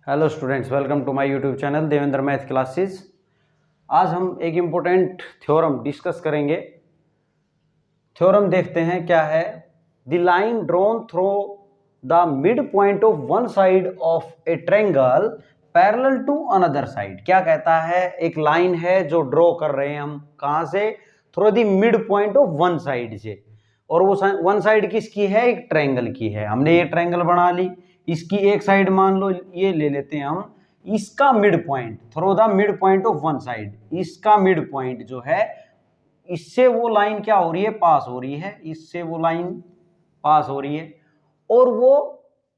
Hello students, welcome to my YouTube channel Devendra math classes. आज हम एक इम्पोर्टेंट थ्योरम डिस्कस करेंगे। थ्योरम देखते हैं क्या है। The line drawn through the mid point of one side of a triangle parallel to another side. क्या कहता है, एक लाइन है जो ड्रॉ कर रहे हैं हम, कहां से? Through the mid point of one side से। और वो वन साइड किसकी है? एक ट्रायंगल की है। हमने ये ट्रायंगल बना ली, इसकी एक साइड मान लो ये ले लेते हैं हम, इसका mid point through the mid point of one side, इसका मिड पॉइंट जो है, इससे वो लाइन क्या हो रही है? पास हो रही है, इससे वो लाइन पास हो रही है। और वो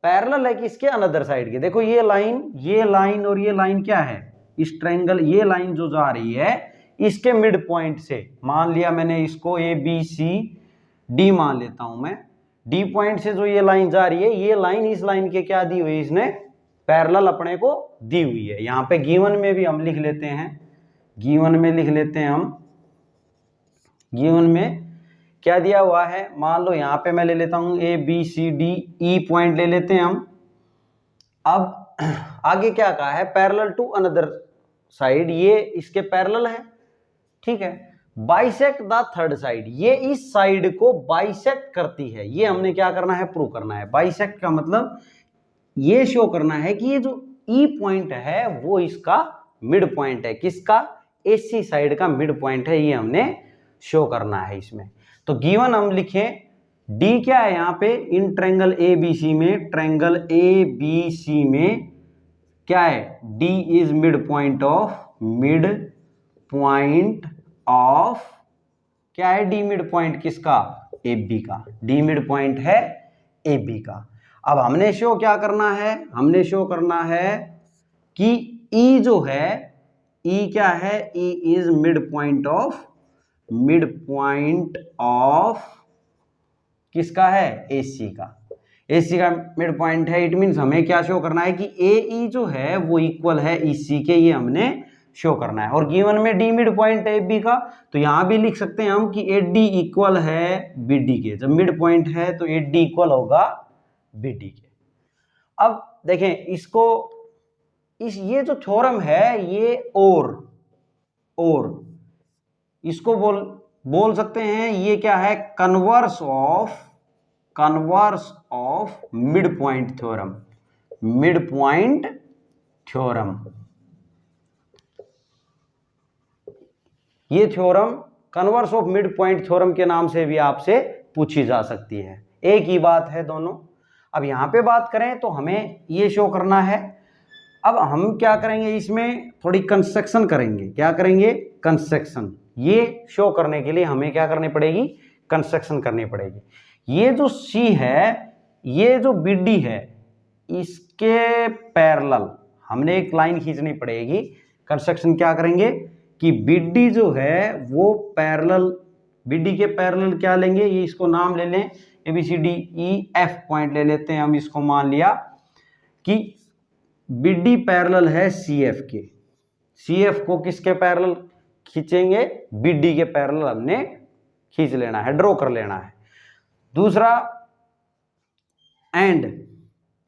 पैरेलल है किसके? अनदर साइड के। देखो ये लाइन और ये लाइन क्या है? इस ट्रायंगल, ये लाइन जो जा रही है इसके मिड पॉइंट से, मान लिया मैंने इसको ए बी सी डी मान लेता हूं मैं। डी पॉइंट से जो ये लाइन जा रही है, ये लाइन इस लाइन के क्या दी हुई है? इसने पैरेलल अपने को दी हुई है। यहां पे गिवन में भी हम लिख लेते हैं, गिवन में लिख लेते हैं हम। गिवन में क्या दिया हुआ है? मान लो यहां पे मैं ले लेता हूं A B C D, E point ले लेते हैं हम। अब आगे क्या कहा है? पैरेलल टू अनदर साइड, ये इसके पैरेलल है, ठीक है। बाइसेक्ट द थर्ड साइड, ये इस साइड को बाइसेक्ट करती है। ये हमने क्या करना है? प्रूव करना है। बाइसेक्ट का मतलब ये शो करना है कि ये जो ई पॉइंट है वो इसका मिड पॉइंट है। किसका? एसी साइड का मिड पॉइंट है, ये हमने शो करना है इसमें। तो गिवन हम लिखें, डी क्या है यहाँ पे? इन ट्रायंगल ए बी सी में, ट्रायंगल ए बी सी में क्या है? D is mid point of क्या है? डी मिड पॉइंट किसका? ए बी का। डी मिड पॉइंट है ए बी का। अब हमने शो क्या करना है? हमने शो करना है कि ई जो है, ई क्या है? E is mid point of किसका है? एसी का। एसी का मिड पॉइंट है। इट मींस हमें क्या शो करना है कि ए ई जो है वो इक्वल है ईसी के, ये हमने शो करना है। और गिवन में डी मिड पॉइंट है बी का, तो यहां भी लिख सकते हैं हम कि ए डी इक्वल है बी डी के। जब मिड पॉइंट है तो ए डी इक्वल होगा बी डी के। अब देखें इसको, ये जो थ्योरम है ये और इसको बोल सकते हैं, ये क्या है? Converse of midpoint theorem. Midpoint theorem, ये theorem converse of midpoint theorem के नाम से भी आपसे पूछी जा सकती है। एक ही बात है दोनों। अब यहां पे बात करें तो हमें ये शो करना है। अब हम क्या करेंगे? इसमें थोड़ी कंस्ट्रक्शन करेंगे। क्या करेंगे? कंस्ट्रक्शन। ये शो करने के लिए हमें क्या करनी पड़ेगी? कंस्ट्रक्शन करनी पड़ेगी। ये जो सी है, ये जो बी डी है, इसके पैरेलल हमने एक लाइन खींचनी पड़ेगी। कंस्ट्रक्शन क्या करेंगे कि बीडी जो है वो पैरेलल, बीडी के पैरेलल क्या लेंगे? ये इसको नाम ले लें A B C D E F point ले लेते हैं हम। इसको मान लिया कि बीडी पैरेलल है सी एफ के। सी एफ को किसके पैरेलल खींचेंगे? बीडी के पैरेलल हमने खींच लेना है, ड्रॉ कर लेना है। दूसरा एंड,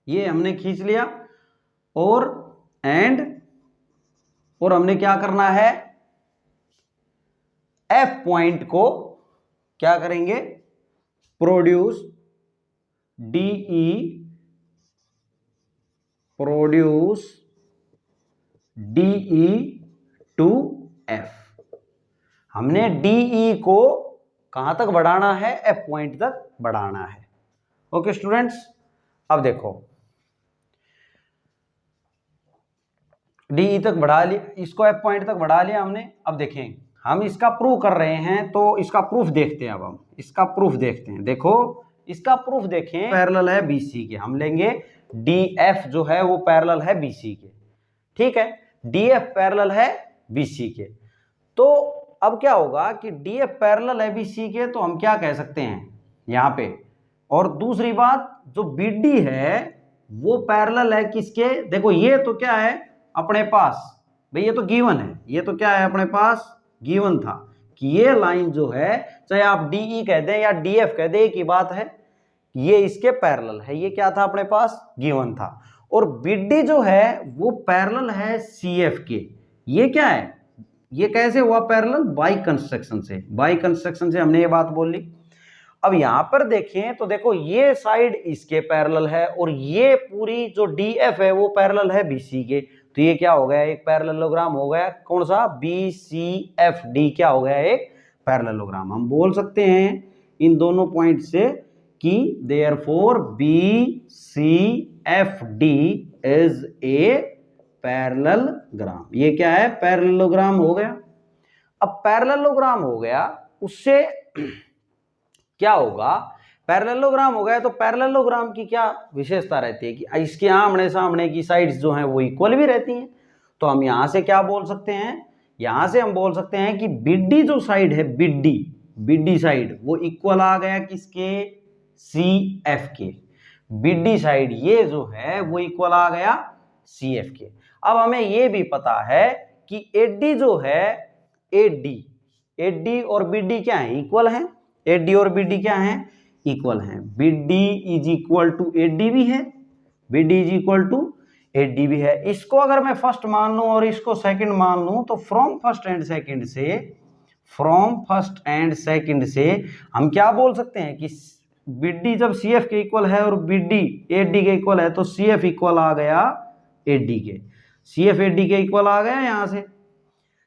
ये हमने खींच लिया। और हमने क्या करना है? एफ पॉइंट को क्या करेंगे? Produce DE to F. हमने डीई को कहां तक बढ़ाना है? एफ पॉइंट तक बढ़ाना है। ओके स्टूडेंट्स, अब देखो डीई तक बढ़ा लिया, इसको एफ पॉइंट तक बढ़ा लिया हमने। अब देखें, हम इसका प्रूफ कर रहे हैं तो इसका प्रूफ देखते हैं। अब हम इसका प्रूफ देखते हैं। देखो इसका प्रूफ देखें, पैरेलल है बीसी के। हम लेंगे डीएफ जो है वो पैरेलल है बीसी के, ठीक है। डीएफ पैरेलल है बीसी के। तो अब क्या होगा कि डीएफ पैरेलल है बीसी के, तो हम क्या कह सकते हैं यहां पे? और दूसरी बात, जो बीडी है वो पैरेलल है किसके? देखो ये तो क्या है अपने पास भाई, ये तो गिवन है। ये तो क्या है अपने पास? गिवन था कि ये लाइन जो है, चाहे आप डीई कह दें या डीएफ कह दें, एक ही बात है, ये इसके पैरेलल है। ये क्या था अपने पास? गिवन था। और BD जो है वो पैरेलल है CF के। ये क्या है, ये कैसे हुआ पैरेलल, बाई कंस्ट्रक्शन से, बाई कंस्ट्रक्शन से हमने ये बात बोल ली। अब यहां पर देखें तो देखो ये साइड इसके पैरेलल है और ये पूरी जो DF है वो पैरेलल है BC के, तो ये क्या हो गया, एक पैरेललोग्राम हो गया। कौन सा, BCFD क्या हो गया, एक पैरेललोग्राम। हम बोल सकते हैं इन दोनों पॉइंट से कि therefore BCFD is a parallelogram. ये क्या है, पैरेललोग्राम हो गया। अब पैरेललोग्राम हो गया, उससे क्या होगा, पैरेललोग्राम हो गया तो पैरेललोग्राम की क्या विशेषता रहती है कि इसके आमने सामने की साइड्स जो हैं वो इक्वल भी रहती हैं। तो हम यहां से क्या बोल सकते हैं, यहां से हम बोल सकते हैं कि BD जो साइड है, BD साइड वो इक्वल आ गया किसके, CF के। BD साइड ये जो है वो इक्वल आ गया CF के। अब हमें ये भी पता है कि AD जो है, AD और BD क्या है, इक्वल है। AD और BD क्या है, इक्वल है। BD is equal to AD भी है, BD is equal to AD भी है। इसको अगर मैं फर्स्ट मान लूं और इसको सेकंड मान लूं तो फ्रॉम फर्स्ट एंड सेकंड से हम क्या बोल सकते हैं कि BD जब CF के इक्वल है और BD AD के इक्वल है तो CF इक्वल आ गया AD के, CF AD के इक्वल आ गया। यहां से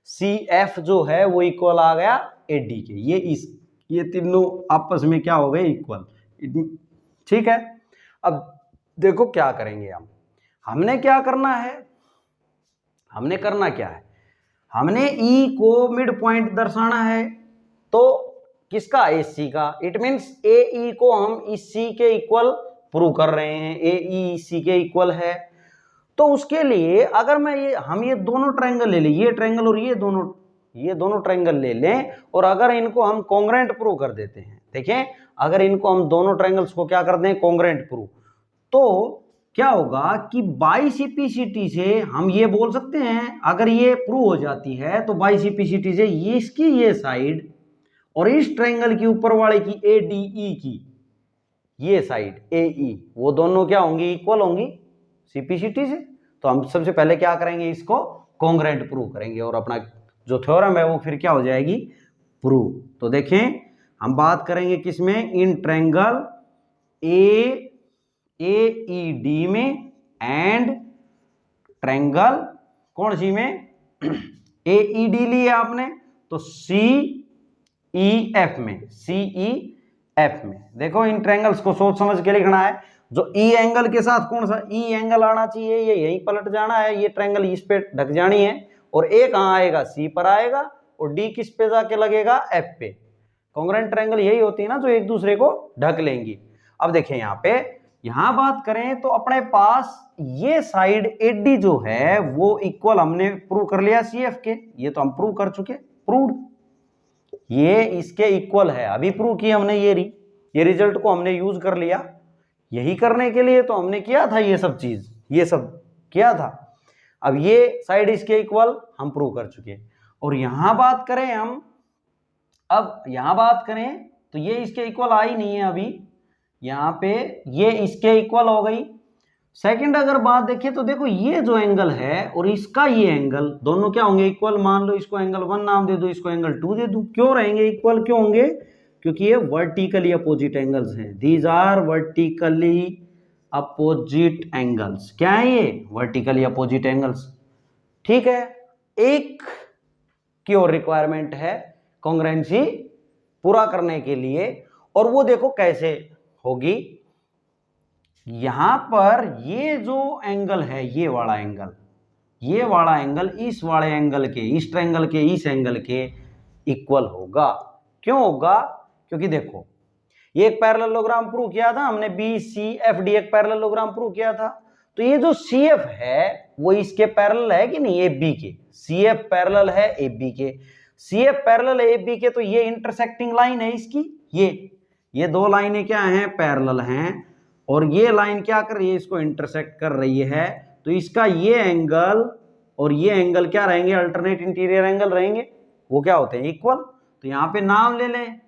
CF जो है वो इक्वल आ गया AD के। ये तीनों आपस में क्या हो गए, इक्वल। ठीक है, अब देखो क्या करेंगे हम, हमने क्या करना है, हमने करना क्या है, हमने E को मिड पॉइंट दर्शाना है। तो किसका, AC का। इट मीन्स AE को हम इस C के इक्वल प्रूव कर रहे हैं, AE C के इक्वल है। तो उसके लिए अगर मैं हम ये दोनों ट्रायंगल ले लें, ये ट्रायंगल और ये दोनों ट्रायंगल ले लें और अगर इनको हम कॉन्ग्रुएंट प्रूव कर देते हैं, देखें अगर इनको हम दोनों ट्रायंगल्स को क्या कर दें, कॉन्ग्रुएंट प्रूव, तो क्या होगा कि बाई CPCT से हम ये बोल सकते हैं, अगर ये प्रूव हो जाती है तो बाई CPCT से ये इसकी ये साइड और इस ट्रायंगल की ऊपर वाले की ADE की ये साइड AE, वो दोनों क्या होंगी, इक्वल होंगी CPCT से। तो हम सबसे पहले क्या करेंगे, इसको कॉन्ग्रुएंट प्रूव करेंगे और अपना जो थ्योरम है वो फिर क्या हो जाएगी, प्रूव। तो देखें हम बात करेंगे किसमें, इन ट्रायंगल AED में एंड ट्रायंगल कौन सी में, AED लिए आपने तो CEF में। देखो इन ट्रायंगल्स को सोच समझ के लिखना है। जो E एंगल के साथ कौन सा E एंगल आना चाहिए, ये यहीं पलट जाना है, ये ट्रायंगल इस पे ढक जानी है और A कहां आएगा, C पर आएगा और D किस पे जाके लगेगा, F पे। कॉन्ग्रुएंट ट्रायंगल यही होती है ना जो एक दूसरे को ढक लेंगी। अब देखें यहां बात करें तो अपने पास ये साइड AD जो है वो इक्वल हमने प्रूव कर लिया CF के, ये तो हम प्रूव कर चुके, प्रूव्ड, ये इसके इक्वल है, अभी प्रूव किया हमने। ये रिजल्ट को हमने यूज कर लिया। यही करने के लिए तो हमने किया था ये सब चीज, ये सब किया था। अब ये साइड इसके इक्वल हम प्रूव कर चुके। और यहां बात करें हम, अब यहां बात करें तो ये इसके इक्वल आई नहीं है अभी, यहां पे ये इसके इक्वल हो गई। सेकंड अगर बात देखें तो देखो ये जो एंगल है और इसका ये एंगल दोनों क्या होंगे, इक्वल। मान लो इसको एंगल 1 नाम दे दो, इसको एंगल 2 दे दो, क्यों रहेंगे इक्वल, क्यों होंगे, क्योंकि ये वर्टिकली अपोजिट एंगल्स हैं। These are vertically opposite angles. क्या है ये, वर्टिकली अपोजिट एंगल्स। ठीक है, एक की और रिक्वायरमेंट है कॉन्ग्रुएंसी पूरा करने के लिए, और वो देखो कैसे होगी। यहां पर ये जो एंगल है, ये वाला एंगल इस वाले एंगल के, इस ट्रायंगल के इस एंगल के इक्वल होगा। क्यों होगा, क्योंकि देखो ये एक पैरेललोग्राम प्रूव किया था हमने, BCFD एक पैरेललोग्राम प्रूव किया था। तो ये जो CF है वो इसके पैरेलल है कि नहीं, AB के। CF पैरेलल है AB के, CF पैरेलल है AB के, तो ये इंटरसेक्टिंग लाइन है इसकी, ये दो लाइनें क्या हैं, पैरेलल हैं, और ये लाइन क्या कर रही है, इसको इंटरसेक्ट कर रही है। तो इसका ये एंगल और ये एंगल क्या रहेंगे, अल्टरनेट इंटीरियर एंगल रहेंगे, वो क्या होते हैं, इक्वल। तो यहाँ पे नाम ले लें,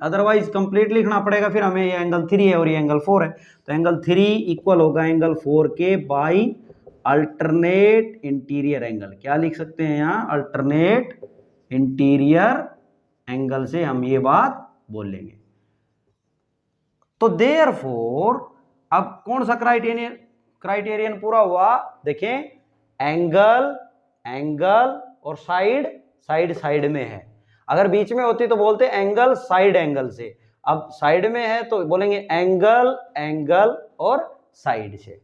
अदरवाइज कंप्लीट लिखना पड़ेगा, फिर हमें ये एंगल 3 है और ये एंगल 4 है, तो एंगल 3 इक्वल होगा एंगल 4 के बाई अल्टरनेट इंटीरियर एंगल। क्या लिख सकते हैं यहाँ, अल्टरनेट इंटीरियर एंगल से हम ये बात बोल लेंगे। तो देयरफॉर अब कौन सा क्राइटेरियन पूरा हुआ, देखें, एंगल एंगल और साइड साइड साइड में है। अगर बीच में होती तो बोलते एंगल साइड एंगल से, अब साइड में है तो बोलेंगे एंगल एंगल और साइड से।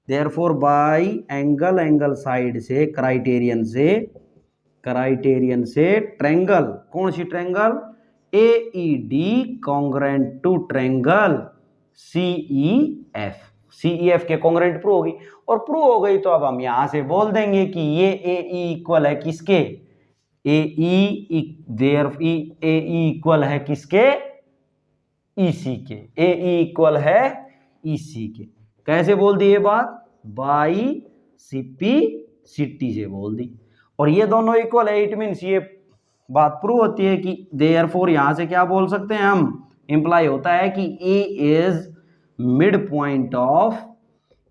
Therefore by angle angle side से क्राइटेरियन से ट्रायंगल, कौन सी triangle, AED congruent to triangle CEF के कॉन्ग्रेंट प्रूव होगी, और प्रूव हो गई तो अब हम यहां से बोल देंगे कि ये AE इक्वल है किसके, AE इक्वल है किसके, EC के, AE इक्वल है EC के। कैसे बोल दी ये बात, बाई CP/CT से बोल दी, और ये दोनों इक्वल है, इट मीन्स ये बात प्रूव होती है कि देयरफॉर यहां से क्या बोल सकते हैं हम, इंप्लाई होता है कि E is mid point of,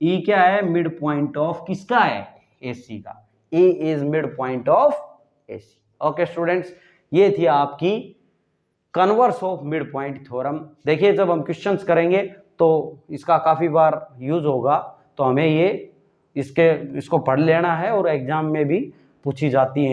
E क्या है, मिड पॉइंट ऑफ किसका है, AC का, E is mid point of AC। Okay students, ये थी आपकी converse of midpoint theorem. देखिए जब हम क्वेश्चंस करेंगे तो इसका काफी बार यूज होगा, तो हमें ये इसको पढ़ लेना है और एग्जाम में भी पूछी जाती है।